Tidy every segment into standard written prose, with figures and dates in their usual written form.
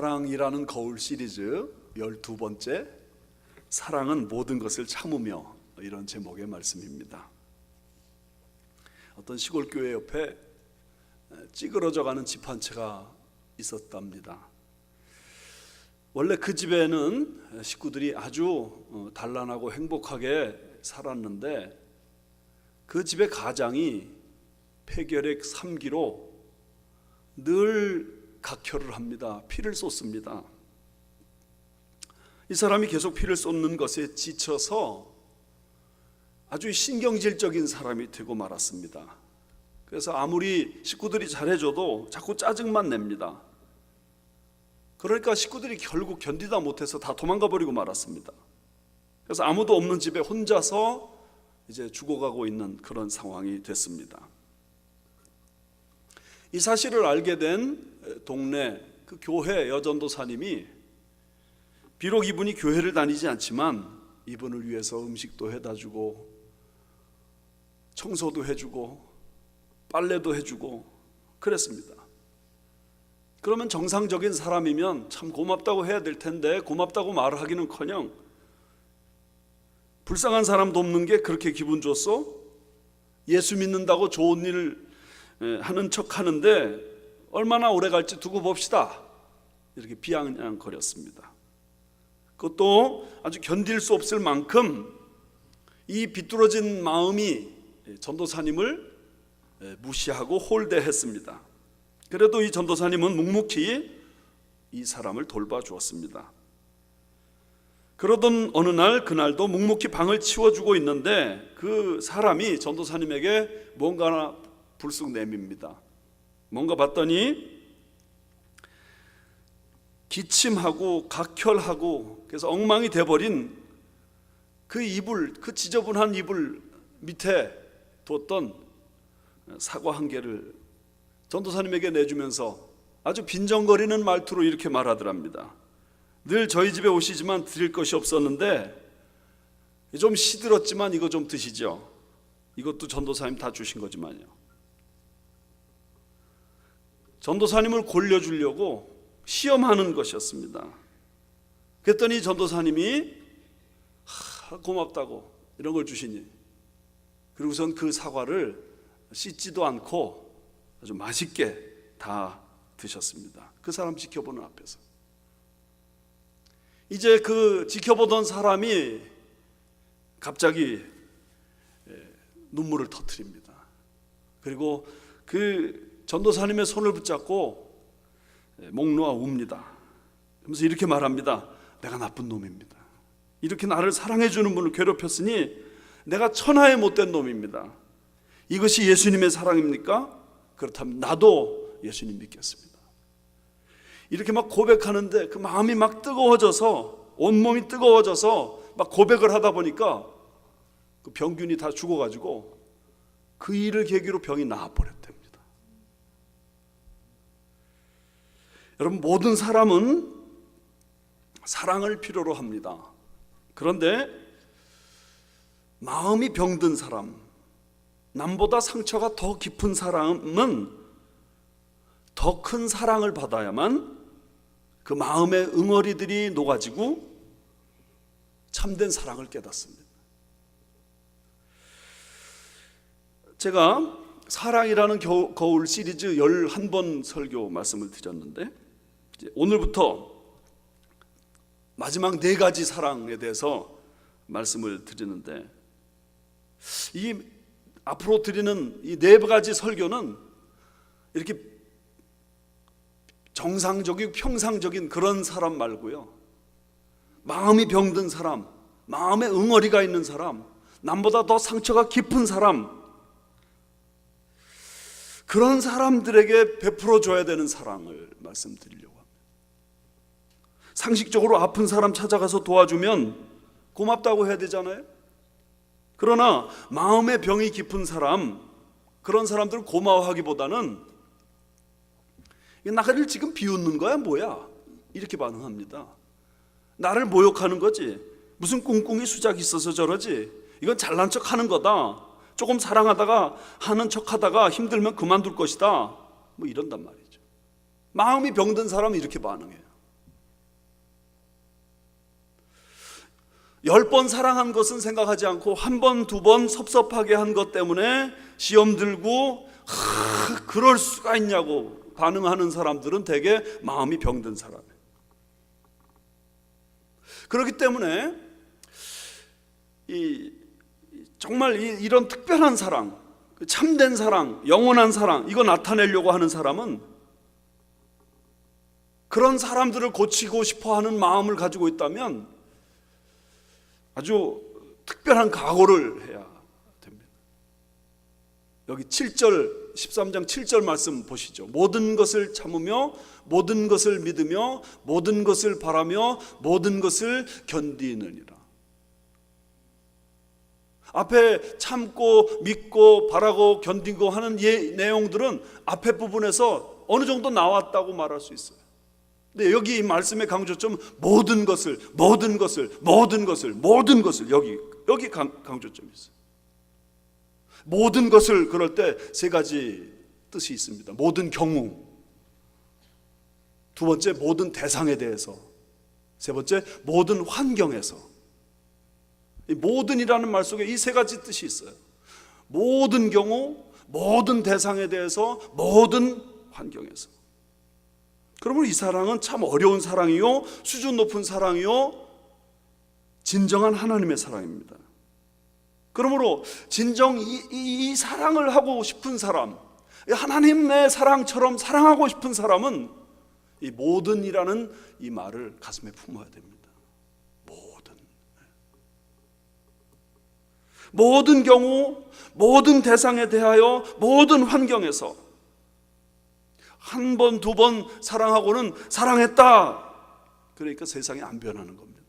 사랑이라는 거울 시리즈 12번째 사랑은 모든 것을 참으며, 이런 제목의 말씀입니다. 어떤 시골 교회 옆에 찌그러져가는 집 한 채가 있었답니다. 원래 그 집에는 식구들이 아주 단란하고 행복하게 살았는데 그 집의 가장이 폐결핵 3기로 늘 각혈을 합니다. 피를 쏟습니다. 이 사람이 계속 피를 쏟는 것에 지쳐서 아주 신경질적인 사람이 되고 말았습니다. 그래서 아무리 식구들이 잘해줘도 자꾸 짜증만 냅니다. 그러니까 식구들이 결국 견디다 못해서 다 도망가 버리고 말았습니다. 그래서 아무도 없는 집에 혼자서 이제 죽어가고 있는 그런 상황이 됐습니다. 이 사실을 알게 된 동네 그 교회 여전도사님이 비록 이분이 교회를 다니지 않지만 이분을 위해서 음식도 해다 주고 청소도 해주고 빨래도 해주고 그랬습니다. 그러면 정상적인 사람이면 참 고맙다고 해야 될 텐데 고맙다고 말을 하기는커녕 불쌍한 사람 돕는 게 그렇게 기분 좋았어? 예수 믿는다고 좋은 일 하는 척 하는데 얼마나 오래 갈지 두고 봅시다, 이렇게 비아냥거렸습니다. 그것도 아주 견딜 수 없을 만큼 이 비뚤어진 마음이 전도사님을 무시하고 홀대했습니다. 그래도 이 전도사님은 묵묵히 이 사람을 돌봐주었습니다. 그러던 어느 날, 그날도 묵묵히 방을 치워주고 있는데 그 사람이 전도사님에게 뭔가 하나 불쑥 내밉니다. 뭔가 봤더니 기침하고 각혈하고 그래서 엉망이 돼버린 그 이불, 그 지저분한 이불 밑에 뒀던 사과 한 개를 전도사님에게 내주면서 아주 빈정거리는 말투로 이렇게 말하더랍니다. 늘 저희 집에 오시지만 드릴 것이 없었는데 좀 시들었지만 이거 좀 드시죠. 이것도 전도사님 다 주신 거지만요. 전도사님을 골려주려고 시험하는 것이었습니다. 그랬더니 전도사님이 고맙다고 이런 걸 주시니, 그리고선 그 사과를 씻지도 않고 아주 맛있게 다 드셨습니다. 그 사람 지켜보는 앞에서. 이제 그 지켜보던 사람이 갑자기 눈물을 터뜨립니다. 그리고 그 전도사님의 손을 붙잡고 목 놓아 웁니다. 그러면서 이렇게 말합니다. 내가 나쁜 놈입니다. 이렇게 나를 사랑해 주는 분을 괴롭혔으니 내가 천하에 못된 놈입니다. 이것이 예수님의 사랑입니까? 그렇다면 나도 예수님 믿겠습니다. 이렇게 막 고백하는데 그 마음이 막 뜨거워져서, 온몸이 뜨거워져서 막 고백을 하다 보니까 그 병균이 다 죽어가지고 그 일을 계기로 병이 나아버렸답니다. 여러분, 모든 사람은 사랑을 필요로 합니다. 그런데 마음이 병든 사람, 남보다 상처가 더 깊은 사람은 더 큰 사랑을 받아야만 그 마음의 응어리들이 녹아지고 참된 사랑을 깨닫습니다. 제가 사랑이라는 거울 시리즈 11번 설교 말씀을 드렸는데 오늘부터 마지막 4가지 사랑에 대해서 말씀을 드리는데, 이 앞으로 드리는 이 4가지 설교는 이렇게 정상적이고 평상적인 그런 사람 말고요, 마음이 병든 사람, 마음에 응어리가 있는 사람, 남보다 더 상처가 깊은 사람, 그런 사람들에게 베풀어줘야 되는 사랑을 말씀드리려고 합니다. 상식적으로 아픈 사람 찾아가서 도와주면 고맙다고 해야 되잖아요. 그러나 마음의 병이 깊은 사람, 그런 사람들을 고마워하기보다는 나를 지금 비웃는 거야 뭐야, 이렇게 반응합니다. 나를 모욕하는 거지, 무슨 꿍꿍이 수작이 있어서 저러지, 이건 잘난 척 하는 거다, 조금 사랑하다가 하는 척하다가 힘들면 그만둘 것이다, 뭐 이런단 말이죠. 마음이 병든 사람은 이렇게 반응해요. 10번 사랑한 것은 생각하지 않고 한 번, 두 번 섭섭하게 한 것 때문에 시험 들고 그럴 수가 있냐고 반응하는 사람들은 대개 마음이 병든 사람이에요. 그렇기 때문에 정말 이런 특별한 사랑, 참된 사랑, 영원한 사랑, 이거 나타내려고 하는 사람은 그런 사람들을 고치고 싶어하는 마음을 가지고 있다면 아주 특별한 각오를 해야 됩니다. 여기 7절, 13장 7절 말씀 보시죠. 모든 것을 참으며 모든 것을 믿으며 모든 것을 바라며 모든 것을 견디느니라. 앞에 참고 믿고 바라고 견디고 하는 내용들은 앞에 부분에서 어느 정도 나왔다고 말할 수 있어요. 근데 여기 이 말씀의 강조점 모든 것을 여기 강조점이 있어요. 모든 것을 그럴 때 세 가지 뜻이 있습니다. 모든 경우, 두 번째 모든 대상에 대해서, 세 번째 모든 환경에서. 이 모든이라는 말 속에 이 세 가지 뜻이 있어요. 모든 경우, 모든 대상에 대해서, 모든 환경에서. 그러면 이 사랑은 참 어려운 사랑이요, 수준 높은 사랑이요, 진정한 하나님의 사랑입니다. 그러므로 진정 이 사랑을 하고 싶은 사람, 하나님의 사랑처럼 사랑하고 싶은 사람은 이 모든이라는 이 말을 가슴에 품어야 됩니다. 모든 경우, 모든 대상에 대하여, 모든 환경에서 한 번, 두 번 사랑하고는 사랑했다, 그러니까 세상이 안 변하는 겁니다.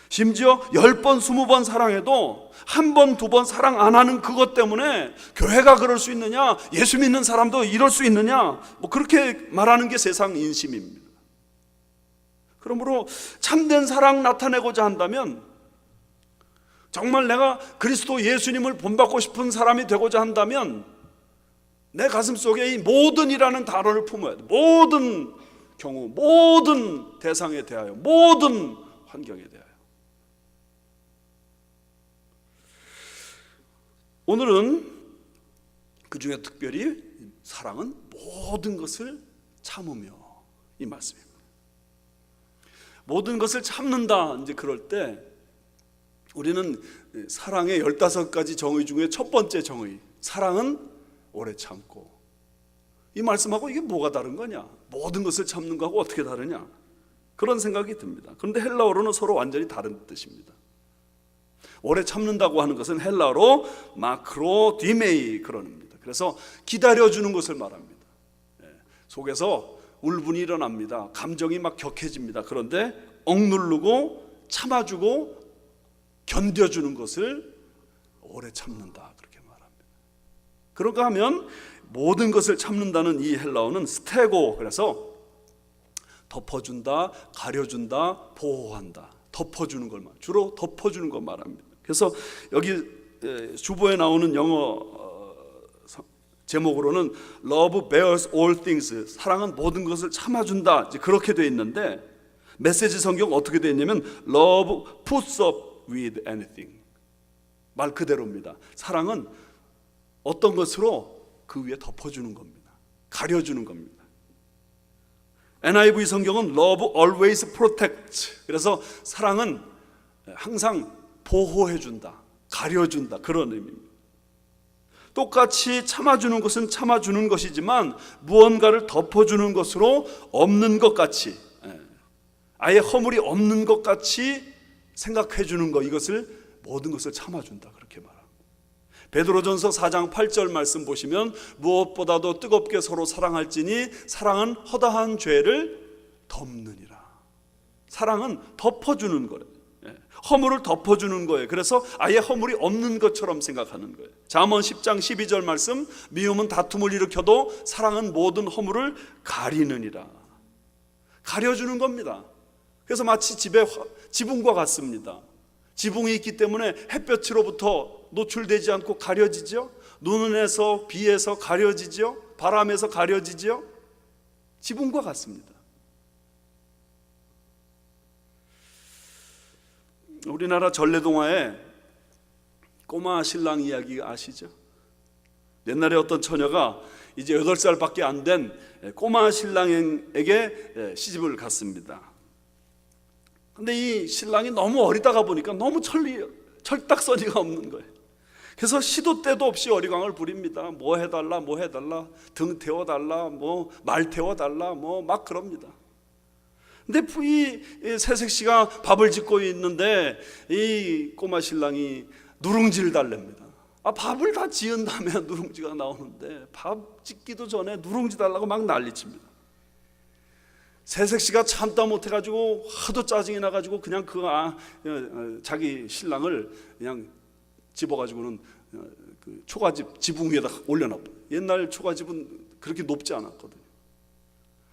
심지어 10번, 20번 사랑해도 한 번, 두 번 사랑 안 하는 그것 때문에 교회가 그럴 수 있느냐, 예수 믿는 사람도 이럴 수 있느냐, 그렇게 말하는 게 세상 인심입니다. 그러므로 참된 사랑 나타내고자 한다면, 정말 내가 그리스도 예수님을 본받고 싶은 사람이 되고자 한다면 내 가슴 속에 이 모든이라는 단어를 품어야 돼. 모든 경우, 모든 대상에 대하여, 모든 환경에 대하여. 오늘은 그 중에 특별히 사랑은 모든 것을 참으며, 이 말씀입니다. 모든 것을 참는다, 이제 그럴 때 우리는 사랑의 15가지 정의 중에 첫 번째 정의, 사랑은 오래 참고. 이 말씀하고 이게 뭐가 다른 거냐, 모든 것을 참는 거하고 어떻게 다르냐, 그런 생각이 듭니다. 그런데 헬라어로는 서로 완전히 다른 뜻입니다. 오래 참는다고 하는 것은 헬라어로 마크로 디메이 그럽니다. 그래서 기다려주는 것을 말합니다. 속에서 울분이 일어납니다. 감정이 막 격해집니다. 그런데 억누르고 참아주고 견뎌주는 것을 오래 참는다, 그렇게 말합니다. 그런가 하면 모든 것을 참는다는 이 헬라어는 스테고, 그래서 덮어준다, 가려준다, 보호한다, 덮어주는 걸 주로 덮어주는 걸 말합니다. 그래서 여기 주보에 나오는 영어 제목으로는 Love bears all things, 사랑은 모든 것을 참아준다, 그렇게 되어 있는데 메시지 성경 어떻게 되어 있냐면 Love puts up with anything, 말 그대로입니다. 사랑은 어떤 것으로 그 위에 덮어주는 겁니다. 가려주는 겁니다. NIV 성경은 Love always protects, 그래서 사랑은 항상 보호해준다, 가려준다, 그런 의미입니다. 똑같이 참아주는 것은 참아주는 것이지만 무언가를 덮어주는 것으로 없는 것 같이, 아예 허물이 없는 것 같이 생각해주는 것, 이것을 모든 것을 참아준다, 그렇게 말합니다. 베드로전서 4장 8절 말씀 보시면 무엇보다도 뜨겁게 서로 사랑할지니 사랑은 허다한 죄를 덮느니라. 사랑은 덮어주는 거예요. 허물을 덮어주는 거예요. 그래서 아예 허물이 없는 것처럼 생각하는 거예요. 잠언 10장 12절 말씀, 미움은 다툼을 일으켜도 사랑은 모든 허물을 가리느니라. 가려주는 겁니다. 그래서 마치 집에 지붕과 같습니다. 지붕이 있기 때문에 햇볕으로부터 노출되지 않고 가려지죠. 눈에서, 비에서 가려지죠. 바람에서 가려지죠. 지붕과 같습니다. 우리나라 전래동화에 꼬마 신랑 이야기 아시죠? 옛날에 어떤 처녀가 이제 8살밖에 안 된 꼬마 신랑에게 시집을 갔습니다. 근데 이 신랑이 너무 어리다가 보니까 너무 철딱서니가 없는 거예요. 그래서 시도 때도 없이 어리광을 부립니다. 뭐 해달라, 뭐 해달라, 등 태워달라, 뭐 말 태워달라, 뭐 막 그럽니다. 근데 이 새색시가 밥을 짓고 있는데 이 꼬마 신랑이 누룽지를 달랍니다. 밥을 다 지은 다음에 누룽지가 나오는데 밥 짓기도 전에 누룽지 달라고 막 난리칩니다. 새색시가 참다 못해가지고 하도 짜증이 나가지고 그냥 자기 신랑을 그냥 집어가지고는 그 초가집 지붕 위에다 올려놔. 옛날 초가집은 그렇게 높지 않았거든요.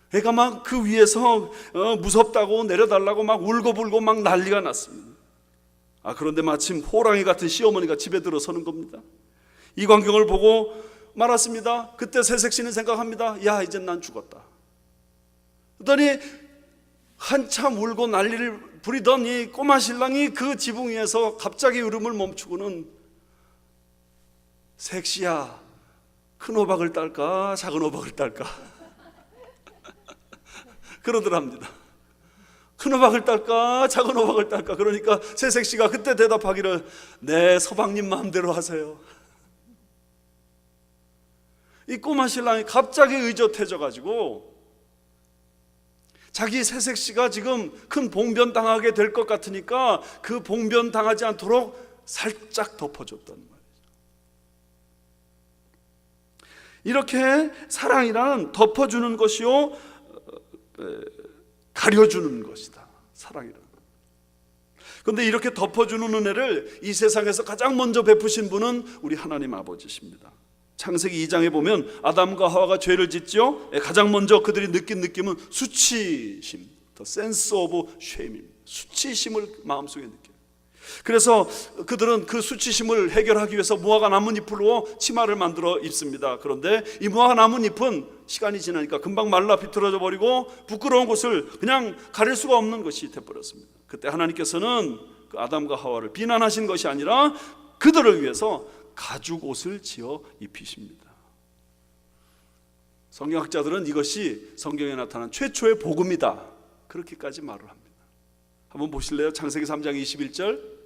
그러니까 막 그 위에서 무섭다고 내려달라고 막 울고불고 막 난리가 났습니다. 그런데 마침 호랑이 같은 시어머니가 집에 들어서는 겁니다. 이 광경을 보고 말았습니다. 그때 새색시는 생각합니다. 야, 이제 난 죽었다. 그러더니 한참 울고 난리를 부리던 이 꼬마 신랑이 그 지붕 위에서 갑자기 울음을 멈추고는 색시야, 큰 호박을 딸까 작은 호박을 딸까 그러더랍니다. 큰 호박을 딸까 작은 호박을 딸까. 그러니까 새색시가 그때 대답하기를 네, 서방님 마음대로 하세요. 이 꼬마 신랑이 갑자기 의젓해져 가지고 자기 새색시가 지금 큰 봉변 당하게 될 것 같으니까 그 봉변 당하지 않도록 살짝 덮어줬단 말이죠. 이렇게 사랑이란 덮어주는 것이요 가려주는 것이다. 사랑이란. 그런데 이렇게 덮어주는 은혜를 이 세상에서 가장 먼저 베푸신 분은 우리 하나님 아버지십니다. 창세기 2장에 보면 아담과 하와가 죄를 짓죠. 가장 먼저 그들이 느낀 느낌은 수치심, the sense of shame입니다. 수치심을 마음속에 느껴요. 그래서 그들은 그 수치심을 해결하기 위해서 무화과 나뭇잎으로 치마를 만들어 입습니다. 그런데 이 무화과 나뭇잎은 시간이 지나니까 금방 말라 비틀어져 버리고 부끄러운 곳을 그냥 가릴 수가 없는 것이 되어버렸습니다. 그때 하나님께서는 그 아담과 하와를 비난하신 것이 아니라 그들을 위해서 가죽 옷을 지어 입히십니다. 성경학자들은 이것이 성경에 나타난 최초의 복음이다, 그렇게까지 말을 합니다. 한번 보실래요? 창세기 3장 21절,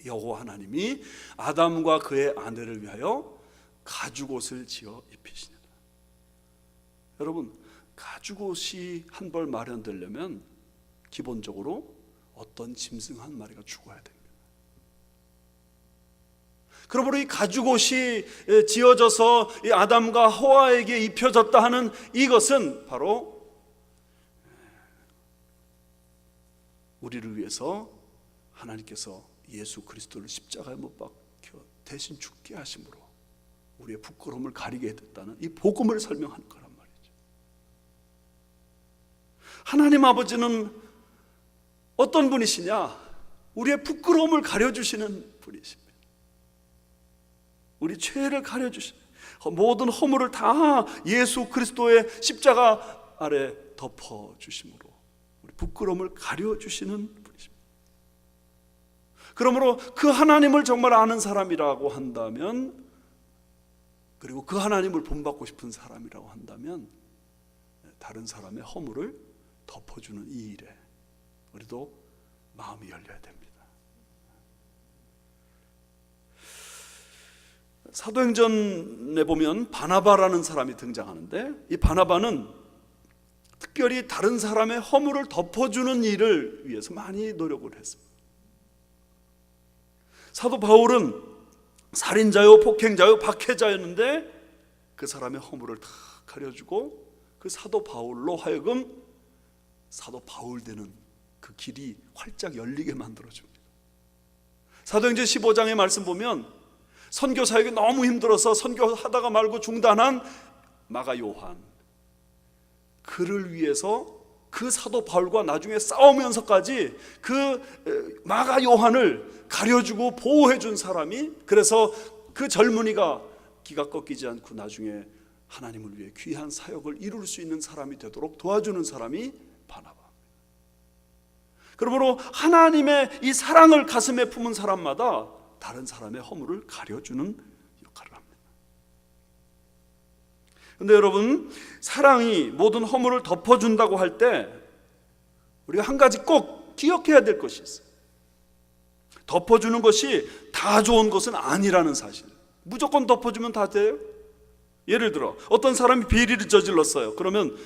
여호와 하나님이 아담과 그의 아내를 위하여 가죽 옷을 지어 입히시니라. 여러분, 가죽 옷이 한 벌 마련되려면 기본적으로 어떤 짐승 한 마리가 죽어야 됩니다. 그러므로 이 가죽 옷이 지어져서 이 아담과 하와에게 입혀졌다 하는 이것은 바로 우리를 위해서 하나님께서 예수 그리스도를 십자가에 못 박혀 대신 죽게 하심으로 우리의 부끄러움을 가리게 됐다는 이 복음을 설명하는 거란 말이죠. 하나님 아버지는 어떤 분이시냐? 우리의 부끄러움을 가려주시는 분이십니다. 우리 죄를 가려주시는, 모든 허물을 다 예수 그리스도의 십자가 아래 덮어주심으로 우리 부끄러움을 가려주시는 분이십니다. 그러므로 그 하나님을 정말 아는 사람이라고 한다면, 그리고 그 하나님을 본받고 싶은 사람이라고 한다면 다른 사람의 허물을 덮어주는 이 일에 우리도 마음이 열려야 됩니다. 사도행전에 보면 바나바라는 사람이 등장하는데, 이 바나바는 특별히 다른 사람의 허물을 덮어주는 일을 위해서 많이 노력을 했습니다. 사도 바울은 살인자요, 폭행자요, 박해자였는데 그 사람의 허물을 다 가려주고 그 사도 바울로 하여금 사도 바울 되는 그 길이 활짝 열리게 만들어줍니다. 사도행전 15장의 말씀 보면 선교 사역이 너무 힘들어서 선교하다가 말고 중단한 마가 요한, 그를 위해서 그 사도 바울과 나중에 싸우면서까지 그 마가 요한을 가려주고 보호해 준 사람이, 그래서 그 젊은이가 기가 꺾이지 않고 나중에 하나님을 위해 귀한 사역을 이룰 수 있는 사람이 되도록 도와주는 사람이 바나바. 그러므로 하나님의 이 사랑을 가슴에 품은 사람마다 다른 사람의 허물을 가려주는 역할을 합니다. 그런데 여러분, 사랑이 모든 허물을 덮어준다고 할 때 우리가 한 가지 꼭 기억해야 될 것이 있어요. 덮어주는 것이 다 좋은 것은 아니라는 사실. 무조건 덮어주면 다 돼요? 예를 들어 어떤 사람이 비리를 저질렀어요. 그러면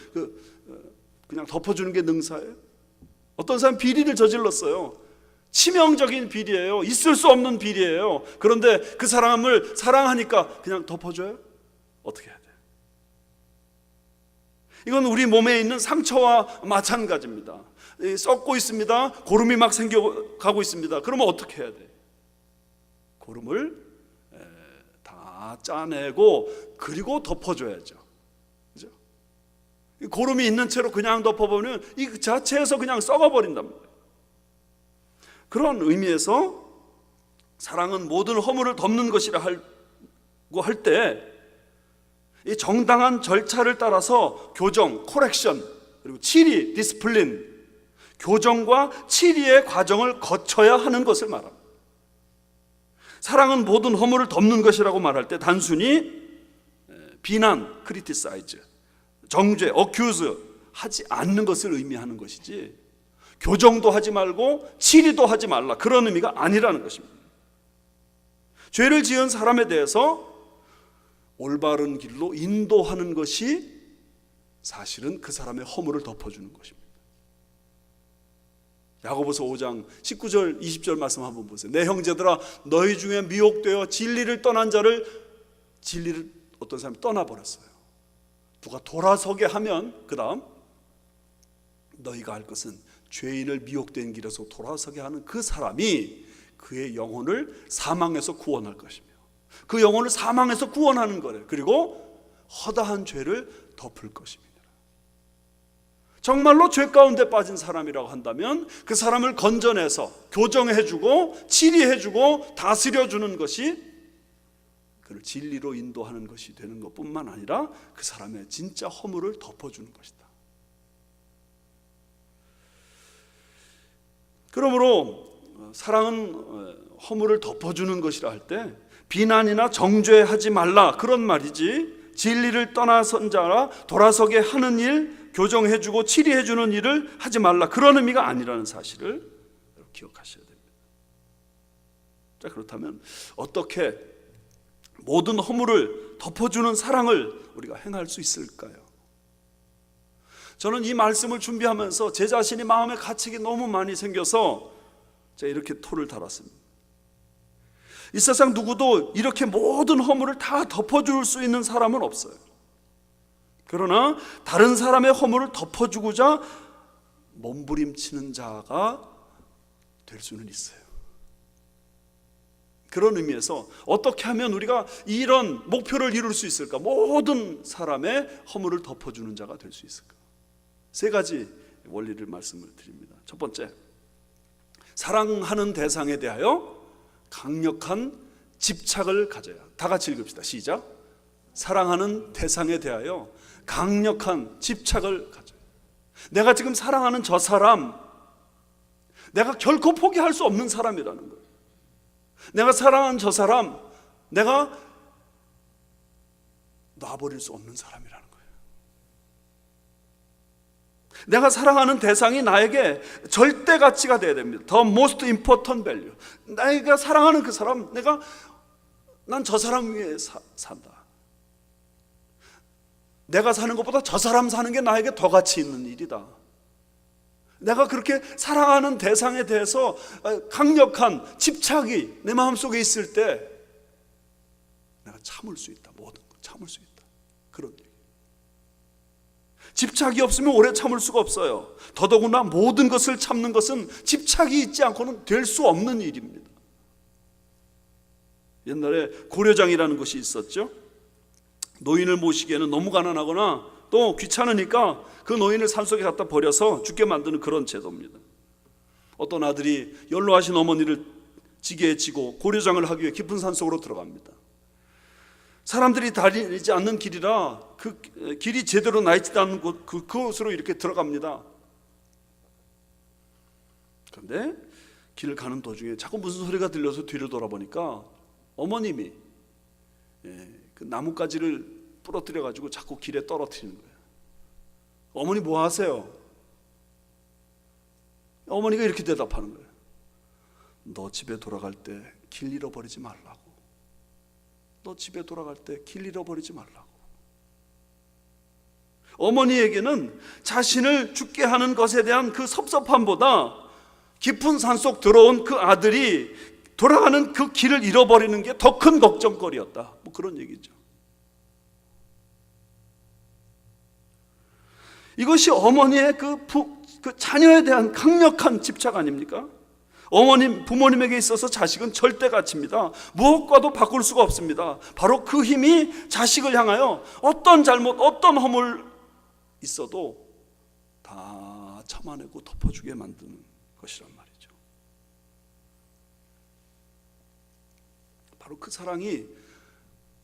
그냥 덮어주는 게 능사예요? 어떤 사람이 비리를 저질렀어요. 치명적인 비리예요. 있을 수 없는 비리예요. 그런데 그 사람을 사랑하니까 그냥 덮어줘요? 어떻게 해야 돼요? 이건 우리 몸에 있는 상처와 마찬가지입니다. 썩고 있습니다. 고름이 막 생겨가고 있습니다. 그러면 어떻게 해야 돼요? 고름을 다 짜내고 그리고 덮어줘야죠. 그죠? 고름이 있는 채로 그냥 덮어보면 이 자체에서 그냥 썩어버린단 말이에요. 그런 의미에서 사랑은 모든 허물을 덮는 것이라 하고 할 때 이 정당한 절차를 따라서 교정, 코렉션, 그리고 치리, 디스플린, 교정과 치리의 과정을 거쳐야 하는 것을 말합니다. 사랑은 모든 허물을 덮는 것이라고 말할 때 단순히 비난, 크리티사이즈, 정죄, 어큐즈 하지 않는 것을 의미하는 것이지 교정도 하지 말고 치리도 하지 말라, 그런 의미가 아니라는 것입니다. 죄를 지은 사람에 대해서 올바른 길로 인도하는 것이 사실은 그 사람의 허물을 덮어주는 것입니다. 야고보서 5장 19절 20절 말씀 한번 보세요. 내 형제들아, 너희 중에 미혹되어 진리를 떠난 자를, 진리를 어떤 사람이 떠나버렸어요. 누가 돌아서게 하면 그 다음 너희가 할 것은 죄인을 미혹된 길에서 돌아서게 하는 그 사람이 그의 영혼을 사망에서 구원할 것이며, 그 영혼을 사망에서 구원하는 거래요. 그리고 허다한 죄를 덮을 것입니다. 정말로 죄 가운데 빠진 사람이라고 한다면 그 사람을 건져내서 교정해주고 치리해주고 다스려주는 것이 그를 진리로 인도하는 것이 되는 것뿐만 아니라 그 사람의 진짜 허물을 덮어주는 것이다. 그러므로 사랑은 허물을 덮어주는 것이라 할 때 비난이나 정죄하지 말라, 그런 말이지 진리를 떠나선 자라 돌아서게 하는 일, 교정해주고 치리해주는 일을 하지 말라, 그런 의미가 아니라는 사실을 기억하셔야 됩니다. 자, 그렇다면 어떻게 모든 허물을 덮어주는 사랑을 우리가 행할 수 있을까요? 저는 이 말씀을 준비하면서 제 자신이 마음에 갇히기 너무 많이 생겨서 제가 이렇게 토를 달았습니다. 이 세상 누구도 이렇게 모든 허물을 다 덮어줄 수 있는 사람은 없어요. 그러나 다른 사람의 허물을 덮어주고자 몸부림치는 자가 될 수는 있어요. 그런 의미에서 어떻게 하면 우리가 이런 목표를 이룰 수 있을까? 모든 사람의 허물을 덮어주는 자가 될 수 있을까? 세 가지 원리를 말씀을 드립니다. 첫 번째, 사랑하는 대상에 대하여 강력한 집착을 가져야. 다 같이 읽읍시다. 시작. 사랑하는 대상에 대하여 강력한 집착을 가져야. 내가 지금 사랑하는 저 사람, 내가 결코 포기할 수 없는 사람이라는 거예요. 내가 사랑하는 저 사람, 내가 놔버릴 수 없는 사람이라는 거예요. 내가 사랑하는 대상이 나에게 절대 가치가 되어야 됩니다. The most important value. 내가 사랑하는 그 사람, 난 저 사람 위해 산다. 내가 사는 것보다 저 사람 사는 게 나에게 더 가치 있는 일이다. 내가 그렇게 사랑하는 대상에 대해서 강력한 집착이 내 마음속에 있을 때 내가 참을 수 있다. 모든 거 참을 수 있다. 그런 얘기. 집착이 없으면 오래 참을 수가 없어요. 더더구나 모든 것을 참는 것은 집착이 있지 않고는 될 수 없는 일입니다. 옛날에 고려장이라는 것이 있었죠. 노인을 모시기에는 너무 가난하거나 또 귀찮으니까 그 노인을 산속에 갖다 버려서 죽게 만드는 그런 제도입니다. 어떤 아들이 연로하신 어머니를 지게에 지고 고려장을 하기 위해 깊은 산속으로 들어갑니다. 사람들이 다니지 않는 길이라 그 길이 제대로 나 있지 않는 곳, 그곳으로 이렇게 들어갑니다. 그런데 길을 가는 도중에 자꾸 무슨 소리가 들려서 뒤를 돌아보니까 어머님이 그 나뭇가지를 부러뜨려 가지고 자꾸 길에 떨어뜨리는 거예요. 어머니 뭐 하세요? 어머니가 이렇게 대답하는 거예요. 너 집에 돌아갈 때 길 잃어버리지 말라고. 너 집에 돌아갈 때 길 잃어버리지 말라고. 어머니에게는 자신을 죽게 하는 것에 대한 그 섭섭함보다 깊은 산속 들어온 그 아들이 돌아가는 그 길을 잃어버리는 게 더 큰 걱정거리였다. 뭐 그런 얘기죠. 이것이 어머니의 그 자녀에 대한 강력한 집착 아닙니까? 부모님에게 있어서 자식은 절대 가치입니다. 무엇과도 바꿀 수가 없습니다. 바로 그 힘이 자식을 향하여 어떤 잘못, 어떤 허물 있어도 다 참아내고 덮어주게 만드는 것이란 말이죠. 바로 그 사랑이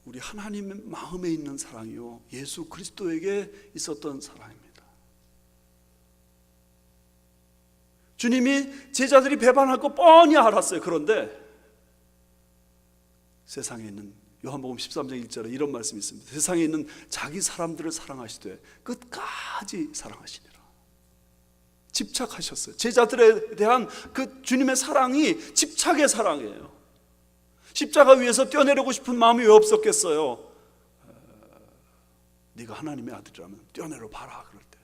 우리 하나님의 마음에 있는 사랑이요, 예수 그리스도에게 있었던 사랑입니다. 주님이 제자들이 배반할 거 뻔히 알았어요. 그런데 세상에 있는, 요한복음 13장 1절에 이런 말씀이 있습니다. 세상에 있는 자기 사람들을 사랑하시되 끝까지 사랑하시니라. 집착하셨어요. 제자들에 대한 그 주님의 사랑이 집착의 사랑이에요. 십자가 위에서 뛰어내리고 싶은 마음이 왜 없었겠어요? 네가 하나님의 아들이라면 뛰어내려 봐라, 그럴 때.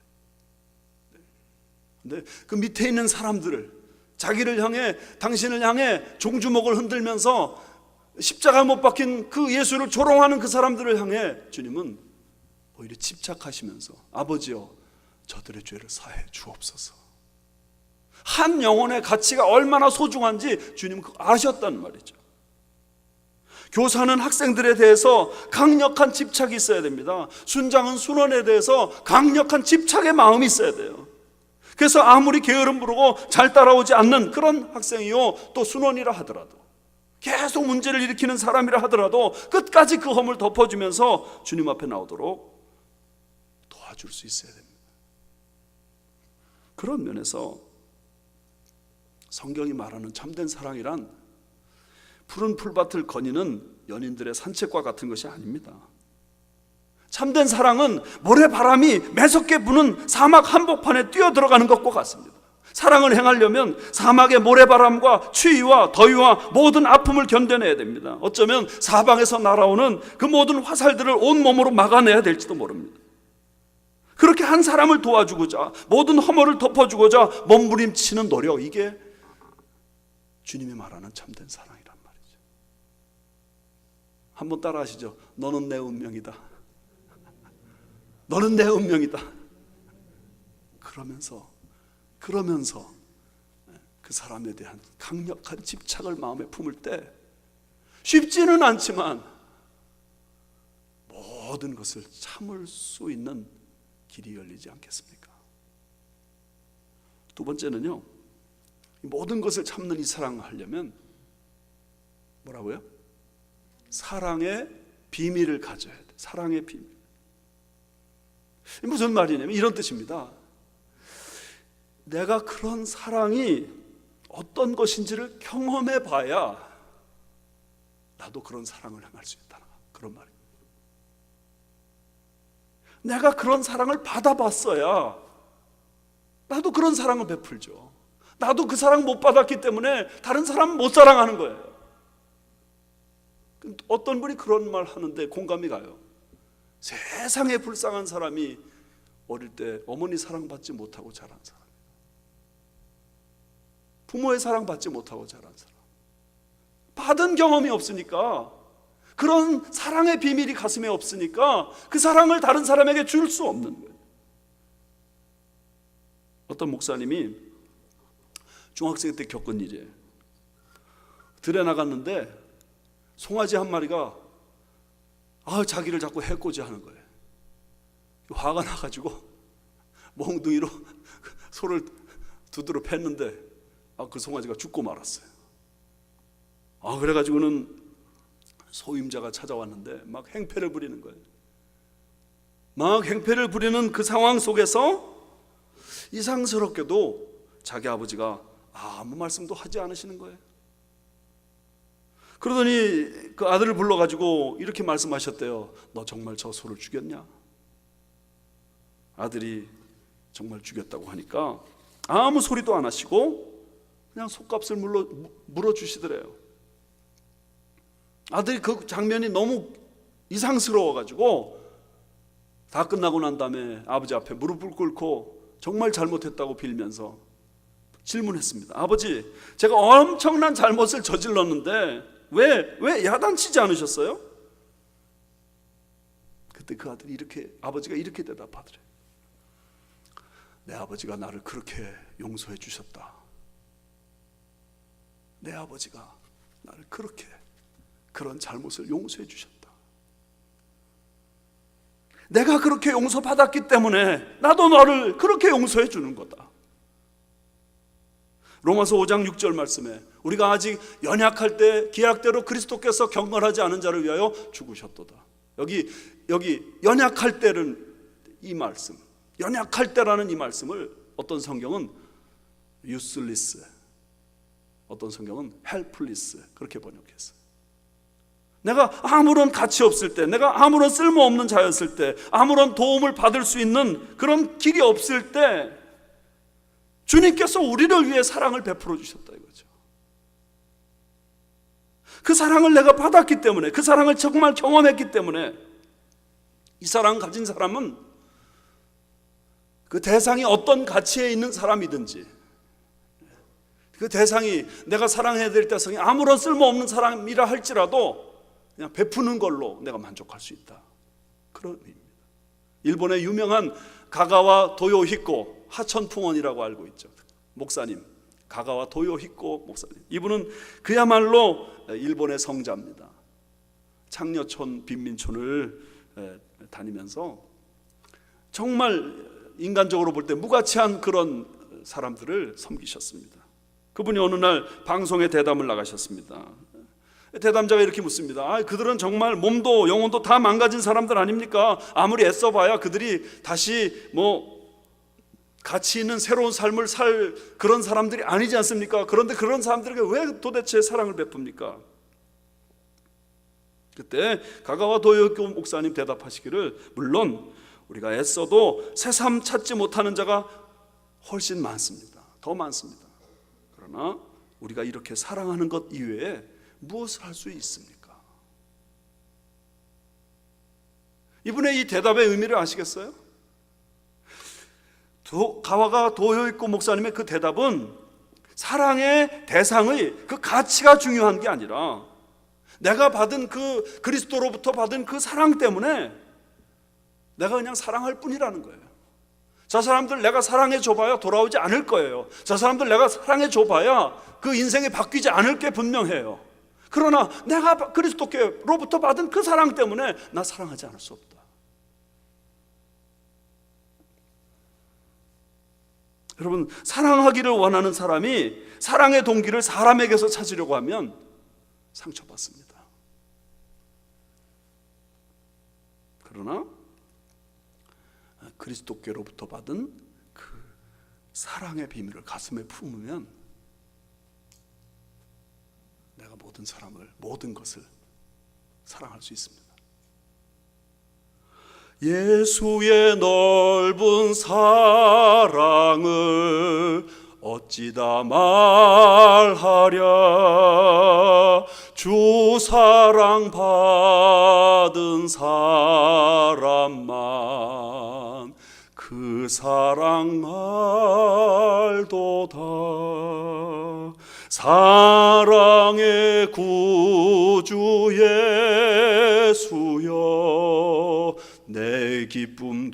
근데 그 밑에 있는 사람들을, 자기를 향해, 당신을 향해 종주목을 흔들면서 십자가 못 박힌 그 예수를 조롱하는 그 사람들을 향해 주님은 오히려 집착하시면서 아버지여 저들의 죄를 사해 주옵소서. 한 영혼의 가치가 얼마나 소중한지 주님은 그거 아셨단 말이죠. 교사는 학생들에 대해서 강력한 집착이 있어야 됩니다. 순장은 순원에 대해서 강력한 집착의 마음이 있어야 돼요. 그래서 아무리 게으름 부르고 잘 따라오지 않는 그런 학생이요, 또 순원이라 하더라도, 계속 문제를 일으키는 사람이라 하더라도 끝까지 그 험을 덮어주면서 주님 앞에 나오도록 도와줄 수 있어야 됩니다. 그런 면에서 성경이 말하는 참된 사랑이란 푸른 풀밭을 거니는 연인들의 산책과 같은 것이 아닙니다. 참된 사랑은 모래바람이 매섭게 부는 사막 한복판에 뛰어들어가는 것과 같습니다. 사랑을 행하려면 사막의 모래바람과 추위와 더위와 모든 아픔을 견뎌내야 됩니다. 어쩌면 사방에서 날아오는 그 모든 화살들을 온몸으로 막아내야 될지도 모릅니다. 그렇게 한 사람을 도와주고자, 모든 허물을 덮어주고자 몸부림치는 노력, 이게 주님이 말하는 참된 사랑이란 말이죠. 한번 따라 하시죠. 너는 내 운명이다. 너는 내 운명이다. 그러면서 그 사람에 대한 강력한 집착을 마음에 품을 때 쉽지는 않지만 모든 것을 참을 수 있는 길이 열리지 않겠습니까? 두 번째는요, 모든 것을 참는 이 사랑을 하려면 뭐라고요? 사랑의 비밀을 가져야 돼. 사랑의 비밀. 무슨 말이냐면 이런 뜻입니다. 내가 그런 사랑이 어떤 것인지를 경험해 봐야 나도 그런 사랑을 행할 수 있다, 그런 말입니다. 내가 그런 사랑을 받아봤어야 나도 그런 사랑을 베풀죠. 나도 그 사랑 못 받았기 때문에 다른 사람 못 사랑하는 거예요. 어떤 분이 그런 말 하는데 공감이 가요. 세상에 불쌍한 사람이 어릴 때 어머니 사랑받지 못하고 자란 사람, 부모의 사랑받지 못하고 자란 사람, 받은 경험이 없으니까, 그런 사랑의 비밀이 가슴에 없으니까 그 사랑을 다른 사람에게 줄 수 없는 거예요. 어떤 목사님이 중학생 때 겪은 일이에요. 들에 나갔는데 송아지 한 마리가 자기를 자꾸 해코지 하는 거예요. 화가 나가지고 몽둥이로 소를 두드러 팼는데 그 송아지가 죽고 말았어요. 그래가지고는 소임자가 찾아왔는데 막 행패를 부리는 거예요. 막 행패를 부리는 그 상황 속에서 이상스럽게도 자기 아버지가 아무 말씀도 하지 않으시는 거예요. 그러더니 그 아들을 불러가지고 이렇게 말씀하셨대요. 너 정말 저 소를 죽였냐? 아들이 정말 죽였다고 하니까 아무 소리도 안 하시고 그냥 솥값을 물어주시더래요. 아들이 그 장면이 너무 이상스러워가지고 다 끝나고 난 다음에 아버지 앞에 무릎을 꿇고 정말 잘못했다고 빌면서 질문했습니다. 아버지, 제가 엄청난 잘못을 저질렀는데 왜 야단치지 않으셨어요? 그때 그 아들이 아버지가 이렇게 대답하더래요. 내 아버지가 나를 그렇게 용서해 주셨다. 내 아버지가 나를 그렇게 그런 잘못을 용서해 주셨다. 내가 그렇게 용서받았기 때문에 나도 너를 그렇게 용서해 주는 거다. 로마서 5장 6절 말씀에 우리가 아직 연약할 때 기약대로 그리스도께서 경건하지 않은 자를 위하여 죽으셨도다. 여기 연약할 때는 이 말씀, 연약할 때라는 이 말씀을 어떤 성경은 useless, 어떤 성경은 helpless 그렇게 번역했어요. 내가 아무런 가치 없을 때, 내가 아무런 쓸모없는 자였을 때, 아무런 도움을 받을 수 있는 그런 길이 없을 때 주님께서 우리를 위해 사랑을 베풀어 주셨다 이거죠. 그 사랑을 내가 받았기 때문에, 그 사랑을 정말 경험했기 때문에 이 사랑을 가진 사람은 그 대상이 어떤 가치에 있는 사람이든지, 그 대상이 내가 사랑해야 될 대상이 아무런 쓸모없는 사람이라 할지라도 그냥 베푸는 걸로 내가 만족할 수 있다, 그런 의미입니다. 일본의 유명한 가가와 도요히코 하천풍원이라고 알고 있죠. 목사님, 가가와 도요히코 목사님, 이분은 그야말로 일본의 성자입니다. 창녀촌 빈민촌을 다니면서 정말 인간적으로 볼 때 무가치한 그런 사람들을 섬기셨습니다. 그분이 어느 날 방송에 대담을 나가셨습니다. 대담자가 이렇게 묻습니다. 그들은 정말 몸도 영혼도 다 망가진 사람들 아닙니까? 아무리 애써봐야 그들이 다시 가치 있는 새로운 삶을 살 그런 사람들이 아니지 않습니까? 그런데 그런 사람들에게 왜 도대체 사랑을 베풉니까? 그때 가가와 도요히코 목사님 대답하시기를, 물론 우리가 애써도 새삼 찾지 못하는 자가 훨씬 많습니다. 더 많습니다. 그러나 우리가 이렇게 사랑하는 것 이외에 무엇을 할 수 있습니까? 이분의 이 대답의 의미를 아시겠어요? 가와가 도요히코 목사님의 그 대답은 사랑의 대상의 그 가치가 중요한 게 아니라 내가 받은 그 그리스도로부터 받은 그 사랑 때문에 내가 그냥 사랑할 뿐이라는 거예요. 저 사람들 내가 사랑해 줘봐야 돌아오지 않을 거예요. 저 사람들 내가 사랑해 줘봐야 그 인생이 바뀌지 않을 게 분명해요. 그러나 내가 그리스도께로부터 받은 그 사랑 때문에 나 사랑하지 않을 수 없다. 여러분, 사랑하기를 원하는 사람이 사랑의 동기를 사람에게서 찾으려고 하면 상처받습니다. 그러나 그리스도께로부터 받은 그 사랑의 비밀을 가슴에 품으면 내가 모든 것을 사랑할 수 있습니다. 예수의 넓은 사랑을 어찌다 말하랴. 주 사랑 받은 사람만 그 사랑 알도다. 사랑의 구주 예수여 내 기쁨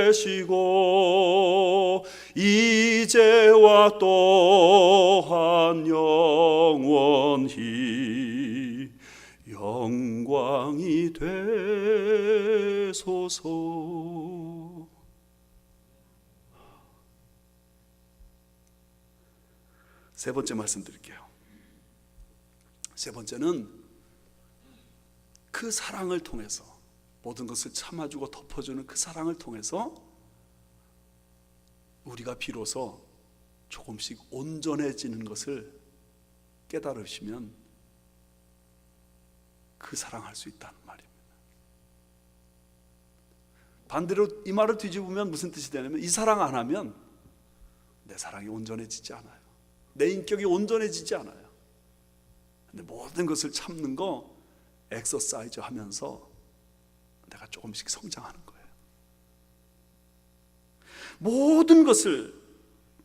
되시고 이제와 또한 영원히 영광이 되소서. 세 번째 말씀드릴게요. 세 번째는 그 사랑을 통해서, 모든 것을 참아주고 덮어주는 그 사랑을 통해서 우리가 비로소 조금씩 온전해지는 것을 깨달으시면 그 사랑할 수 있다는 말입니다. 반대로 이 말을 뒤집으면 무슨 뜻이 되냐면, 이 사랑 안 하면 내 사랑이 온전해지지 않아요. 내 인격이 온전해지지 않아요. 근데 모든 것을 참는 거 엑서사이즈 하면서 내가 조금씩 성장하는 거예요. 모든 것을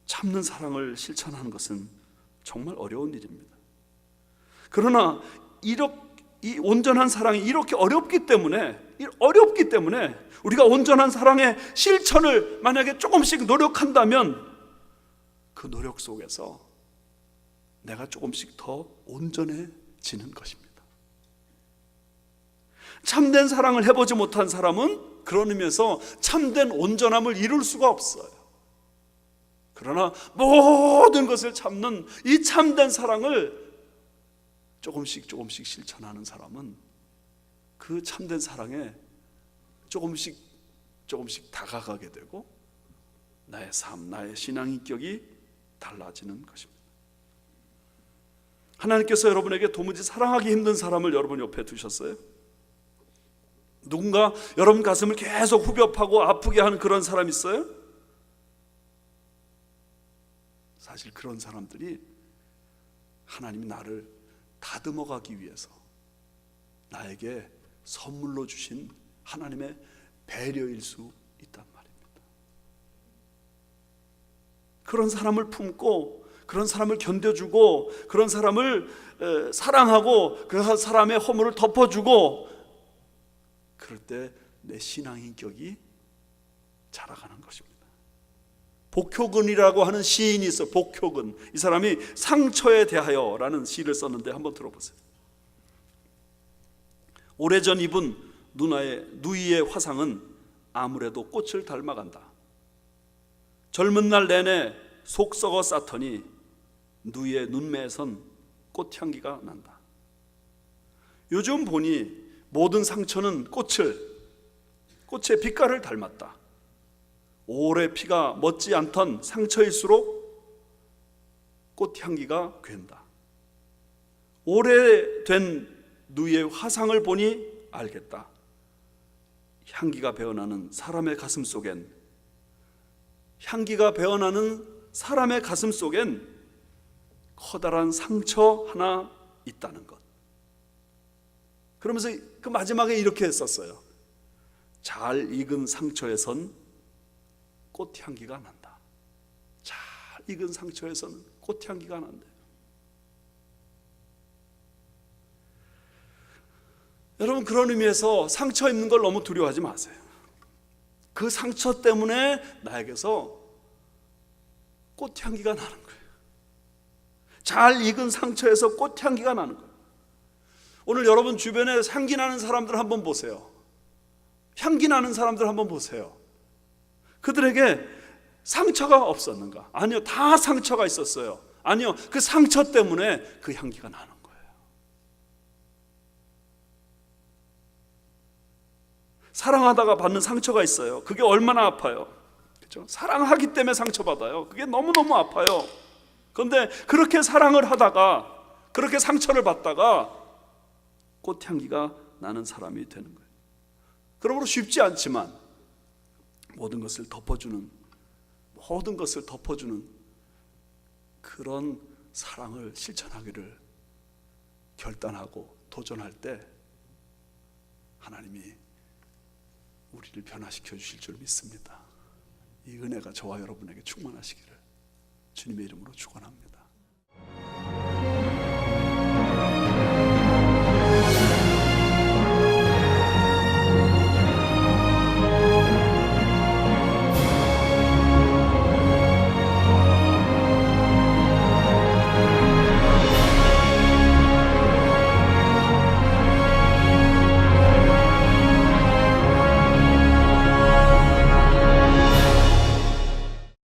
참는 사랑을 실천하는 것은 정말 어려운 일입니다. 그러나 이 온전한 사랑이 이렇게 어렵기 때문에 우리가 온전한 사랑의 실천을 만약에 조금씩 노력한다면 그 노력 속에서 내가 조금씩 더 온전해지는 것입니다. 참된 사랑을 해보지 못한 사람은 그런 의미에서 참된 온전함을 이룰 수가 없어요. 그러나 모든 것을 참는 이 참된 사랑을 조금씩 실천하는 사람은 그 참된 사랑에 조금씩 다가가게 되고 나의 삶, 나의 신앙 인격이 달라지는 것입니다. 하나님께서 여러분에게 도무지 사랑하기 힘든 사람을 여러분 옆에 두셨어요? 누군가 여러분 가슴을 계속 후벼파고 아프게 하는 그런 사람 있어요? 사실 그런 사람들이 하나님이 나를 다듬어 가기 위해서 나에게 선물로 주신 하나님의 배려일 수 있단 말입니다. 그런 사람을 품고 그런 사람을 견뎌주고 그런 사람을 사랑하고 그 사람의 허물을 덮어주고 그럴 때 내 신앙 인격이 자라가는 것입니다. 복효근이라고 하는 시인이 있어. 복효근, 이 사람이 상처에 대하여 라는 시를 썼는데 한번 들어보세요. 오래전 입은 누이의 화상은 아무래도 꽃을 닮아간다. 젊은 날 내내 속 썩어 쌓더니 누이의 눈매에선 꽃향기가 난다. 요즘 보니 모든 상처는 꽃의 빛깔을 닮았다. 오래 피가 멎지 않던 상처일수록 꽃향기가 괜다. 오래된 누이의 화상을 보니 알겠다. 향기가 배어나는 사람의 가슴 속엔 커다란 상처 하나 있다는 것. 그러면서 그 마지막에 이렇게 했었어요. 잘 익은 상처에선 꽃향기가 난다. 잘 익은 상처에서는 꽃향기가 난다. 여러분, 그런 의미에서 상처 입는 걸 너무 두려워하지 마세요. 그 상처 때문에 나에게서 꽃향기가 나는 거예요. 잘 익은 상처에서 꽃향기가 나는 거예요. 오늘 여러분 주변에 향기 나는 사람들 한번 보세요. 향기 나는 사람들 한번 보세요. 그들에게 상처가 없었는가? 아니요, 다 상처가 있었어요. 아니요, 그 상처 때문에 그 향기가 나는 거예요. 사랑하다가 받는 상처가 있어요. 그게 얼마나 아파요. 그렇죠? 사랑하기 때문에 상처받아요. 그게 너무너무 아파요. 그런데 그렇게 사랑을 하다가 그렇게 상처를 받다가 꽃향기가 나는 사람이 되는 거예요. 그러므로 쉽지 않지만 모든 것을 덮어주는 그런 사랑을 실천하기를 결단하고 도전할 때 하나님이 우리를 변화시켜 주실 줄 믿습니다. 이 은혜가 저와 여러분에게 충만하시기를 주님의 이름으로 축원합니다.